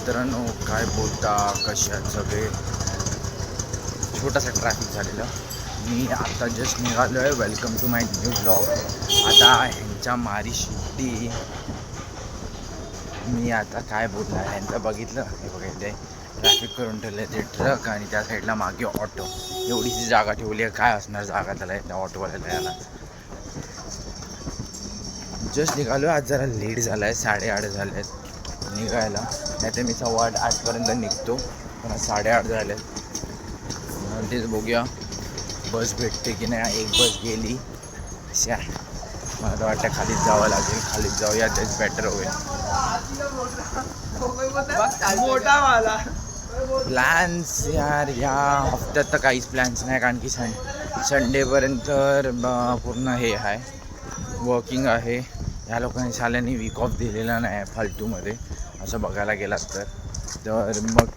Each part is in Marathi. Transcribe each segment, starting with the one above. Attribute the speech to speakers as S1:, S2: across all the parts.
S1: मित्रांनो, काय बोलता, कसे आहेत सगळे. छोटासा ट्रॅफिक झालेला. मी आता जस्ट निघालो आहे. Welcome to my new blog. आता ह्यांच्या मारी शिट्टी. मी आता काय बोलणार, ह्यांचं बघितलं हे बघायचं ट्रॅफिक करून ठेवलं ते ट्रक आणि त्या साईडला मागे ऑटो. एवढीशी जागा ठेवली आहे, काय असणार जागा त्याला त्या ऑटोवाल्याला याला. जस्ट निघालो. आज जरा लेट झाला आहे, 8:30 झाले आहेत निघायला. नाही तर मी 7:15पर्यंत निघतो, पण 8:30 झाले आहेत. तेच बघूया बस भेटते की नाही. एक बस गेली. मला तर वाटतं खालीच जावं लागेल. खालीच जाऊया, तेच बेटर होईल. प्लॅन्स यार या हफ्त्यात तर काहीच प्लॅन्स नाही, कारण की संडेपर्यंत पूर्ण हे आहे, वर्किंग आहे. या लोकांनी साल्यानी वीक ऑफ दिलेला नाही फालतूमध्ये, असं बघायला गेलात तर मग.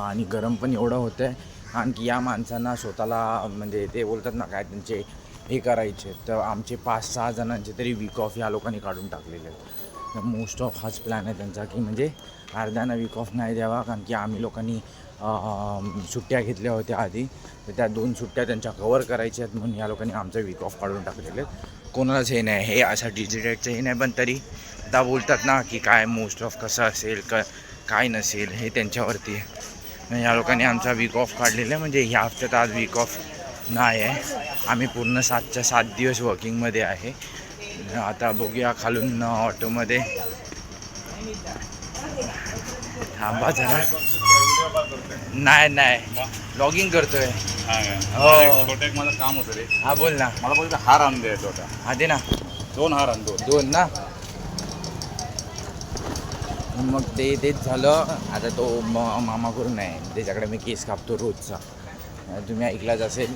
S1: आणि गरम पण एवढं होतं आहे, कारण की या माणसांना स्वतःला म्हणजे ते बोलतात ना काय त्यांचे हे करायचे. तर आमचे 5-6 जणांचे तरी वीक ऑफ या लोकांनी काढून टाकलेले आहेत. मोस्ट ऑफ हाच प्लॅन आहे त्यांचा, की म्हणजे अर्ध्यांना वीक ऑफ नाही द्यावा, कारण की आम्ही लोकांनी सुट्ट्या घेतल्या होत्या आधी, तर त्या 2 सुट्ट्या त्यांच्या कवर करायच्या आहेत, म्हणून या लोकांनी आमचं वीक ऑफ काढून टाकलेले आहेत. कोणालाच हे नाही, हे असं डिजिटेटचं हे नाही, पण तरी आता बोलतात ना की काय मोस्ट ऑफ कसं असेल काय नसेल हे त्यांच्यावरती आहे. या लोकांनी आमचा वीक ऑफ काढलेला आहे, म्हणजे ह्या हफ्त्यात आज वीक ऑफ नाही आहे. आम्ही पूर्ण 7च्या 7 दिवस वर्किंगमध्ये आहे. आता बघूया खालून ऑटोमध्ये. थांबा जरा. नाही लॉगिंग करतोय.
S2: हो, मला काम होतं रे.
S1: हा बोल ना.
S2: मला बोलतो हार आणून द्यायचा होता.
S1: हा दे ना.
S2: 2 हार आण.
S1: 2 ना. मग तेच झालं. आता तो मामा करून आहे, त्याच्याकडे मी केस कापतो रोजचा. तुम्ही ऐकलाच असेल.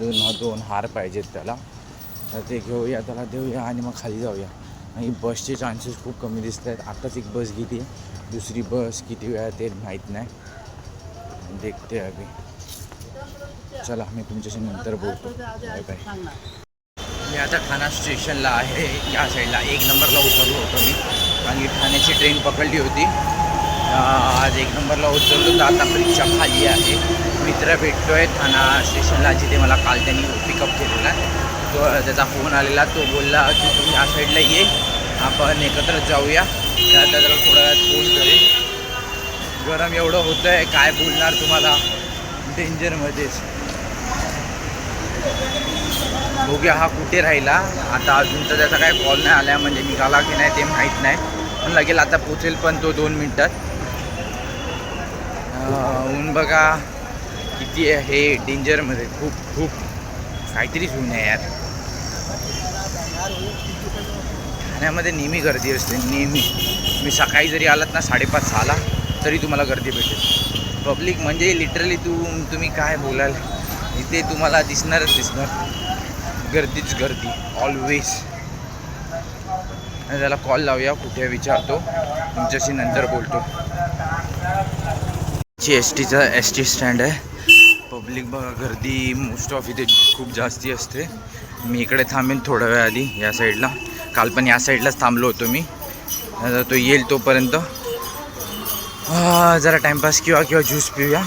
S1: 2 हार पाहिजेत त्याला, तर ते घेऊया, त्याला देऊया आणि मग खाली जाऊया. आणि बसचे चान्सेस खूप कमी दिसत आहेत. आत्ताच एक बस गेली आहे, दुसरी बस किती वेळा ते माहीत नाही. देखते अभि. चला, मी तुमच्याशी नंतर बोलतो. Bye bye. मी आता ठाणा स्टेशनला आहे. या साईडला 1 नंबरला उतरलो होतो मी, कारण की ठाण्याची ट्रेन पकडली होती. आज 1 नंबरला उतरलो, तर आता परीक्षा खाली आहे. मित्र भेटतो आहे ठाणा स्टेशनला, जिथे मला काल त्यांनी पिकअप केलेला आहे. तो त्याचा फोन आलेला. तो बोलला की तुम्ही या साईडला ये, आपण एकत्र जाऊया. तर त्याला थोड्या वेळात फोन करेल. गरम एवढं होतं आहे, काय बोलणार तुम्हाला, डेंजरमध्येच. बघूया हा कुठे राहिला. आता अजून तर त्याचा काय कॉल नाही आला, म्हणजे निघाला की नाही ते माहीत नाही, पण लागेल आता पोचेल पण तो 2 मिनटात. ऊन बघा किती आहे, डेंजरमध्ये खूप काहीतरीच ऊन आहे यार. ठाण्यामध्ये नेहमी गर्दी असते, नेहमी. मी सकाळी जरी आलात ना 5:30-6ला, तरी तुम्हाला गर्दी भेटेल. पब्लिक म्हणजे लिटरली तुम्ही काय बोलाल, इथे तुम्हाला दिसणारच दिसणार. गर्दीच गर्दी ऑलवेज. त्याला कॉल लावूया, कुठे विचारतो, तुमच्याशी नंतर बोलतो. एस टी स्टँड आहे. पब्लिक बघा, गर्दी मोस्ट ऑफ इथे खूप जास्ती असते. मी इकडे थांबेन थोड्या वेळ आधी या साईडला. काल पण या साईडलाच थांबलो होतो मी. तो येईल तोपर्यंत जरा टाईमपास किंवा ज्यूस पिऊया.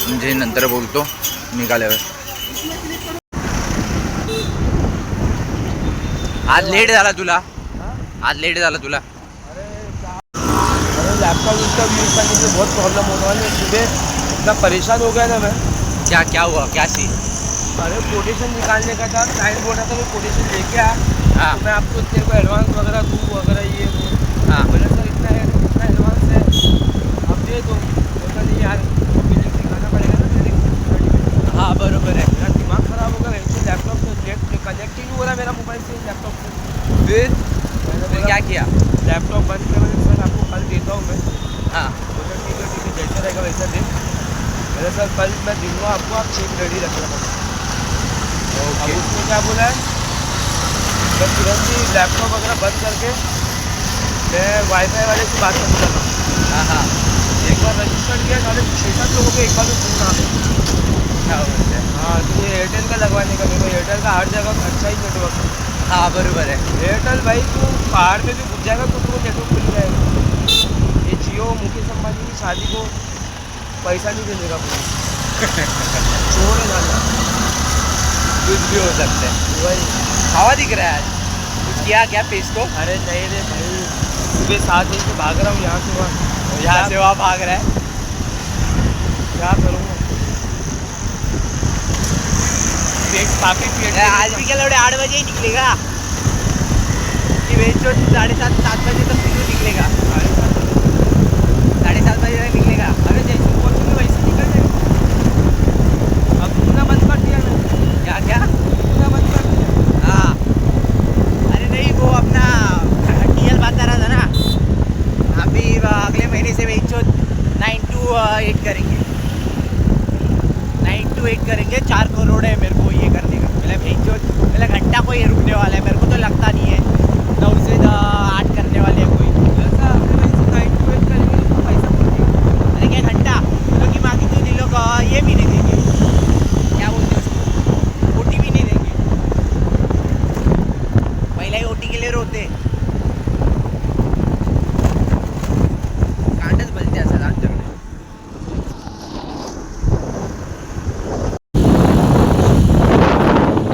S1: म्हणजे नंतर बोलतो निघाल्यावर. आज लेट झाला तुला.
S3: लैपटॉप यूज़ करने से बहुत प्रॉब्लम होने वाली है। सुबह इतना परेशान हो गया ना मैं।
S1: क्या हुआ, क्या सी?
S3: अरे कोटेशन निकालने का था, क्लाइंट बोल रहा था मैं कोटेशन लेके आ।
S1: हाँ,
S3: मैं आपको तेरे को एडवांस वगैरह दूँ वगैरह ये वो।
S1: हाँ,
S3: बोला सर इतना एडवांस है, आप दे दो। बोला नहीं यार, बिलिंग दिखाना पड़ेगा ना मेरे।
S1: हाँ बरोबर है.
S3: मेरा दिमाग ख़राब हो गया। वैसे लैपटॉप से कनेक्ट ही नहीं हो रहा मेरा मोबाइल से लैपटॉप से।
S1: फिर क्या किया?
S3: लैपटॉप बंद कर, सर आपको कल देता हूँ मैं।
S1: हाँ,
S3: बोला ठीक है जैसा रहेगा वैसा दे। मेरे सर कल मैं दूँगा आपको, आप चेक रेडी रखना। अब उसने क्या बोला है, मैं तुरंत ही लैपटॉप वगैरह बंद करके मैं वाईफाई वाले से बात करने लगा।
S1: हाँ हाँ,
S3: एक बार रजिस्टर किया, साढ़े 6-7 लोगों को एक बार में फोन आ गया।
S1: क्या बोलते हैं?
S3: हाँ, तो ये एयरटेल का लगवाने का, मेरे को एयरटेल का हर जगह अच्छा ही नेटवर्क है।
S1: हाँ बरोबर है।
S3: एयरटेल भाई तू पहाड़ में भी घुस जाएगा तो तुमको नेटवर्क मिल जाएगा। ये जियो मुकेश अंबानी की शादी को पैसा नहीं देने का पूरा चोर है ना।
S1: कुछ भी हो सकता है।
S3: वही
S1: हवा दिख रहा है आज। कुछ किया क्या पेश को?
S3: अरे नहीं रे भाई, सुबह 7 बजे से भाग रहा हूँ यहाँ से वहाँ।
S1: यहाँ से वहाँ भाग रहा है।
S3: क्या करूँगा? पेट काफी पेट
S1: आज भी क्या लौटे 8 बजे ही निकलेगा कि वेट जो 7:30 बजे तक क्यों निकलेगा? 7:30 बजे तक निकलेगा।
S3: अरे जैसे पहुँचेंगे वैसे निकल जाएंगे। अब पूरा बंद कर दिया मैंने।
S1: क्या क्या?
S3: पूरा बंद कर दिया।
S1: हाँ अरे नहीं वो अपना TL बता रहा था ना, अभी अगले महीने से वेट जो 9 to 8 करेंगे। 9 to 8 करेंगे। 4 करोड़ है मेरे को ये करने का। मतलब भेज जो मतलब घंटा कोई रुकने वाला है मेरे को तो लगता नहीं है। 9 से 8 करने वाले हैं कोई।
S3: ऐसा अपने वैसे 9 to 8 करेंगे तो पैसा पड़ेगा।
S1: अरे क्या घंटा लोग की मांगी तो ये लोग ये भी नहीं देंगे, क्या बोलते हैं उसको, OT भी नहीं देंगे। पहले ही OT के लिए रोते कांडच बोलते असं आमच्याकडे।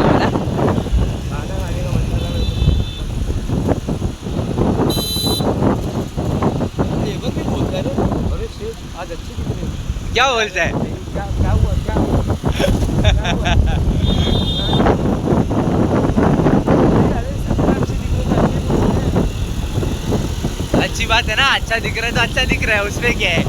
S3: खाना खाने का मन कर रहा है। लेबर भी बोलता है ना, अरे शेठ आज अच्छी दिख रही है।
S1: क्या बोलता है?
S3: क्या क्या हुआ क्या हुआ? क्या हुआ? अरे सपना अच्छी दिख रही है, अच्छी दिख रही है।
S1: अच्छी बात है ना, अच्छा दिख रहा है तो अच्छा दिख रहा है, उसमें क्या है।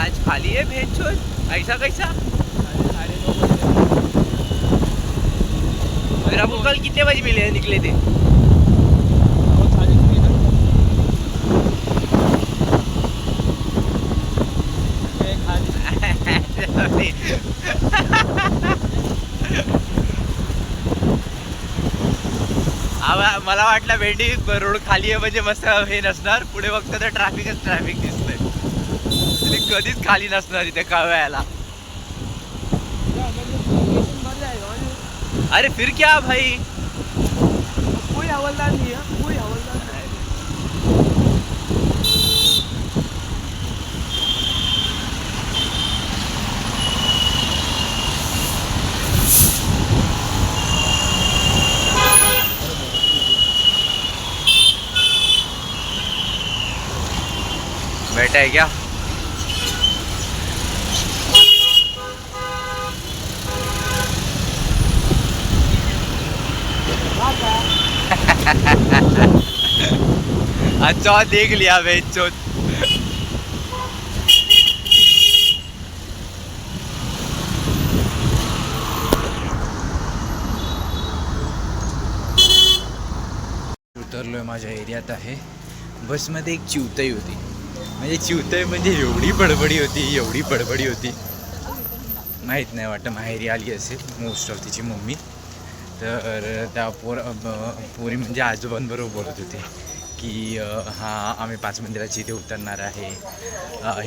S1: आज खाली है भेज छोड़, ऐसा कैसा?
S3: साढ़े 9 बजे
S1: फिर आपको कल कितने बजे मिले निकले थे?
S3: वो 40 मिनट मैं खाली।
S1: मला वाटलं भेंडी रोड खाली आहे म्हणजे मस्त हे नसणार, पुढे बघता तर ट्रॅफिकच ट्रॅफिक दिसतंय. आणि कधीच खाली नसणार इथे कळवायला.
S3: मर जाएगा मुझे।
S1: अरे फिर क्या भाई,
S3: कोई हवलदार नहीं है, कोई हवलदार नहीं है।
S1: बैठा है क्या? अच्छा देख लिया बेचो। उतरलोय माझ्या एरियात आहे. बसमध्ये एक चिवताई होती, म्हणजे चिवताई म्हणजे एवढी बडबडी होती, एवढी बडबडी होती, माहीत नाही वाटतं माहेरी आली असेल मोस्ट ऑफ तिची मम्मी. तर त्या पोरी म्हणजे आजोबांबरोबर बोलत होते की हां आम्ही 5 मंदिराची इथे उतरणार आहे,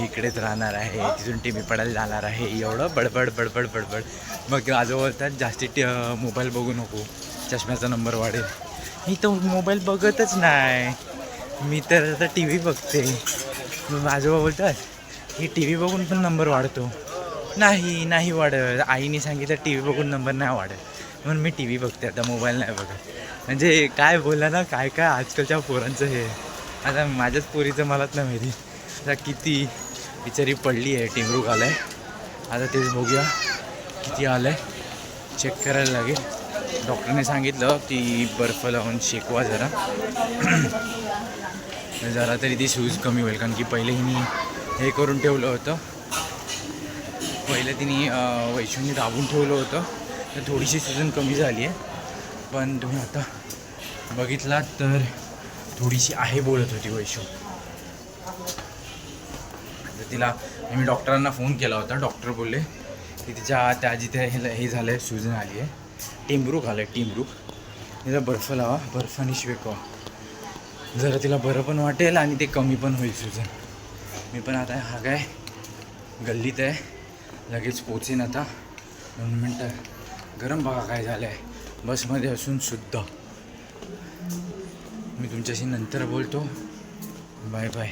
S1: इकडेच राहणार आहे, तिथून टी व्ही पडायला जाणार आहे, एवढं बडबड बडबड बडबड. मग आजोबा बोलतात जास्ती मोबाईल बघू नको, चष्म्याचा नंबर वाढेल. मी तर मोबाईल बघतच नाही, मी तर आता टी व्ही बघते. मग आजोबा बोलतात ही टी व्ही बघून पण नंबर वाढतो. नाही वाढत, आईने सांगितलं टी व्ही बघून नंबर नाही वाढत, म्हणून मी टी व्ही बघते आता, मोबाईल नाही बघत. म्हणजे काय बोलला ना, काय काय आजकालच्या पोरांचं हे. आता माझ्याच पोरीचं मलाच नाही माहिती आता किती बिचारी पडली आहे, टिंगरूक आला आहे. आता तेच बघूया किती आलं आहे, चेक करायला लागेल. डॉक्टरने सांगितलं की बर्फ लावून शेकवा जरा जरा तरी ती सूज कमी होईल. कारण की पहिले हिने हे करून ठेवलं होतं, पहिलं तिने वैशूने दाबून ठेवलं होतं, तर थोडीशी सूजन कमी झाली आहे. पण तुम्ही आता बघितलात तर थोडीशी आहे बोलत होती वैशू. तर तिला मी डॉक्टरांना फोन केला होता, डॉक्टर बोलले की त्या जिथे हे झालं आहे, सूजन आली आहे, टिंबरूक आलं आहे, टिंबरूक. तिला बर्फ लावा, बर्फाने शेकवा. जरा तिला बरं पण वाटेल आणि ते कमी पण होईल सुजन. मी पण आता हा काय गल्लीत आहे, लगेच पोचेन आता 2 मिनटं. गरम बघा काय झालं आहे बसमध्ये असून सुद्धा. मी तुमच्याशी नंतर बोलतो. Bye bye.